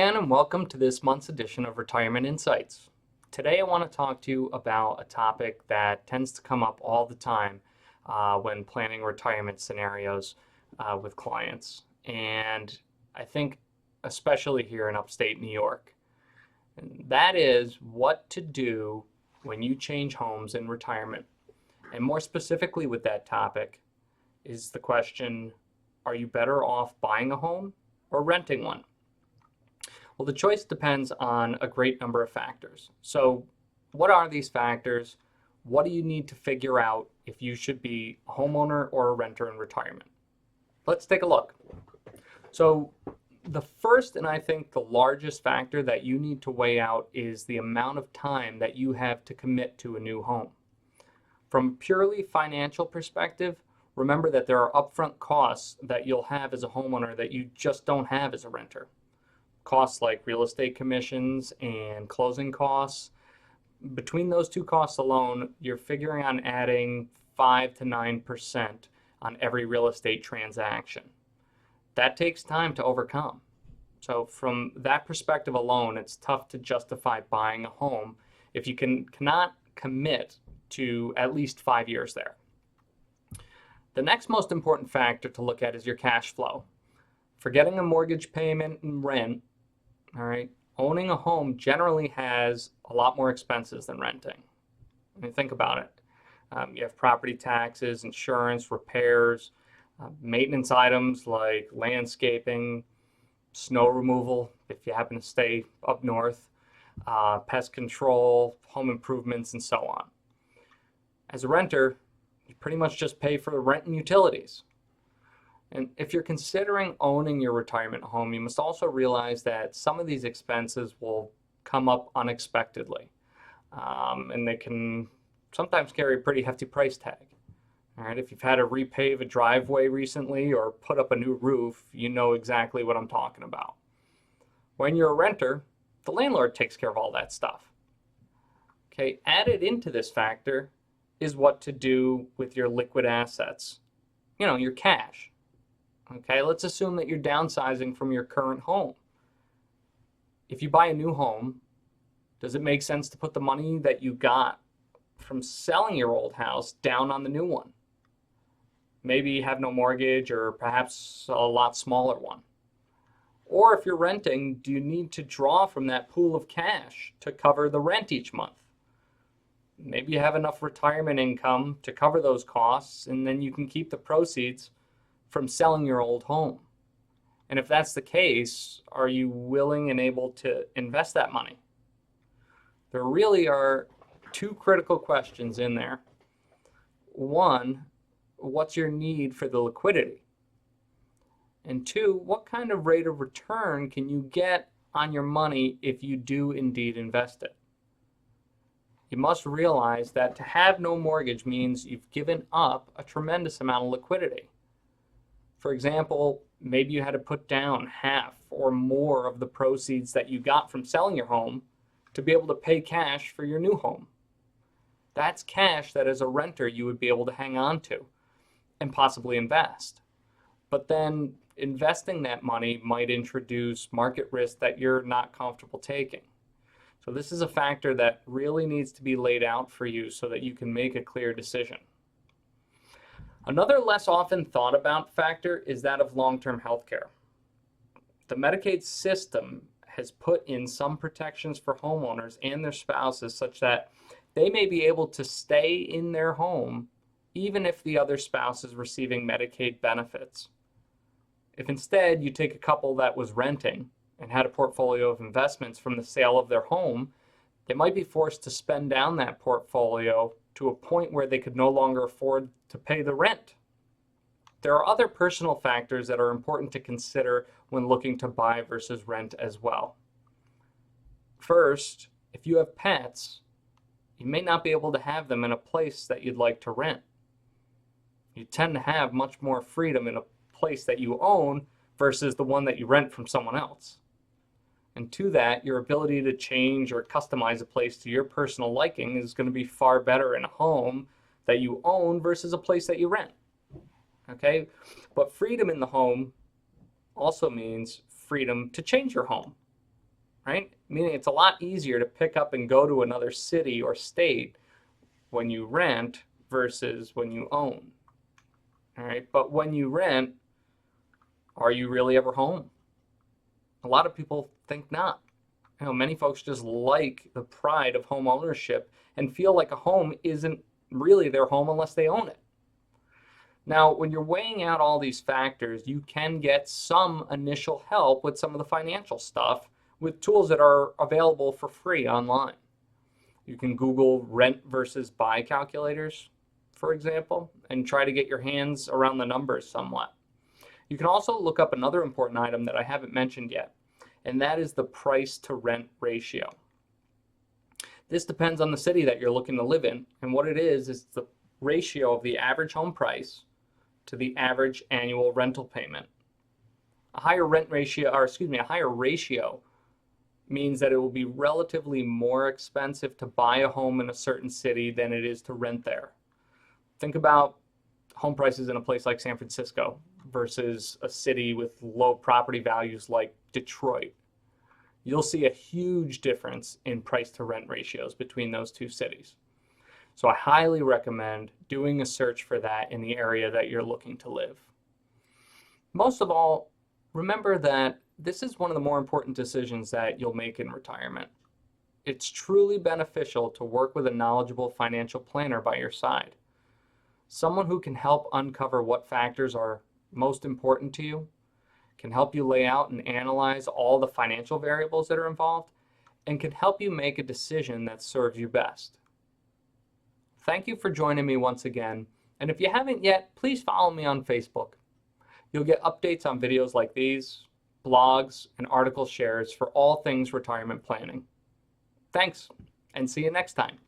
again, and welcome to this month's edition of Retirement Insights. Today I want to talk to you about a topic that tends to come up all the time when planning retirement scenarios with clients. And I think especially here in upstate New York. And that is what to do when you change homes in retirement. And more specifically with that topic is the question, are you better off buying a home or renting one? Well, the choice depends on a great number of factors. So what are these factors? What do you need to figure out if you should be a homeowner or a renter in retirement? Let's take a look. So the first and I think the largest factor that you need to weigh out is the amount of time that you have to commit to a new home. From a purely financial perspective, remember that there are upfront costs that you'll have as a homeowner that you just don't have as a renter. Costs like real estate commissions and closing costs. Between those two costs alone, you're figuring on adding 5 to 9% on every real estate transaction. That takes time to overcome. So from that perspective alone, it's tough to justify buying a home if you cannot commit to at least 5 years there. The next most important factor to look at is your cash flow. Forgetting a mortgage payment and rent, all right, owning a home generally has a lot more expenses than renting. I mean, think about it. You have property taxes, insurance, repairs, maintenance items like landscaping, snow removal if you happen to stay up north, pest control, home improvements, and so on. As a renter, you pretty much just pay for the rent and utilities. And if you're considering owning your retirement home, you must also realize that some of these expenses will come up unexpectedly. And they can sometimes carry a pretty hefty price tag. All right, if you've had to repave a driveway recently or put up a new roof, you know exactly what I'm talking about. When you're a renter, the landlord takes care of all that stuff. Okay, added into this factor is what to do with your liquid assets, your cash. Okay, let's assume that you're downsizing from your current home. If you buy a new home, does it make sense to put the money that you got from selling your old house down on the new one? Maybe you have no mortgage or perhaps a lot smaller one. Or if you're renting, do you need to draw from that pool of cash to cover the rent each month? Maybe you have enough retirement income to cover those costs, and then you can keep the proceeds from selling your old home. And if that's the case, are you willing and able to invest that money? There really are two critical questions in there. One, what's your need for the liquidity? And two, what kind of rate of return can you get on your money if you do indeed invest it? You must realize that to have no mortgage means you've given up a tremendous amount of liquidity. For example, maybe you had to put down half or more of the proceeds that you got from selling your home to be able to pay cash for your new home. That's cash that as a renter you would be able to hang on to and possibly invest. But then investing that money might introduce market risk that you're not comfortable taking. So this is a factor that really needs to be laid out for you so that you can make a clear decision. Another less often thought about factor is that of long-term health care. The Medicaid system has put in some protections for homeowners and their spouses such that they may be able to stay in their home even if the other spouse is receiving Medicaid benefits. If instead you take a couple that was renting and had a portfolio of investments from the sale of their home, they might be forced to spend down that portfolio to a point where they could no longer afford to pay the rent. There are other personal factors that are important to consider when looking to buy versus rent as well. First, if you have pets, you may not be able to have them in a place that you'd like to rent. You tend to have much more freedom in a place that you own versus the one that you rent from someone else. And to that, your ability to change or customize a place to your personal liking is going to be far better in a home that you own versus a place that you rent. Okay? But freedom in the home also means freedom to change your home. right? Meaning it's a lot easier to pick up and go to another city or state when you rent versus when you own. All right, but when you rent, are you really ever home? A lot of people think not. Many folks just like the pride of home ownership and feel like a home isn't really their home unless they own it. Now, when you're weighing out all these factors, you can get some initial help with some of the financial stuff with tools that are available for free online. You can Google rent versus buy calculators, for example, and try to get your hands around the numbers somewhat. You can also look up another important item that I haven't mentioned yet, and that is the price to rent ratio. This depends on the city that you're looking to live in, and what it is the ratio of the average home price to the average annual rental payment. A higher ratio means that it will be relatively more expensive to buy a home in a certain city than it is to rent there. Think about home prices in a place like San Francisco versus a city with low property values like Detroit. You'll see a huge difference in price to rent ratios between those two cities. So I highly recommend doing a search for that in the area that you're looking to live. Most of all, remember that this is one of the more important decisions that you'll make in retirement. It's truly beneficial to work with a knowledgeable financial planner by your side. Someone who can help uncover what factors are most important to you, can help you lay out and analyze all the financial variables that are involved, and can help you make a decision that serves you best. Thank you for joining me once again, and if you haven't yet, please follow me on Facebook. You'll get updates on videos like these, blogs, and article shares for all things retirement planning. Thanks, and see you next time.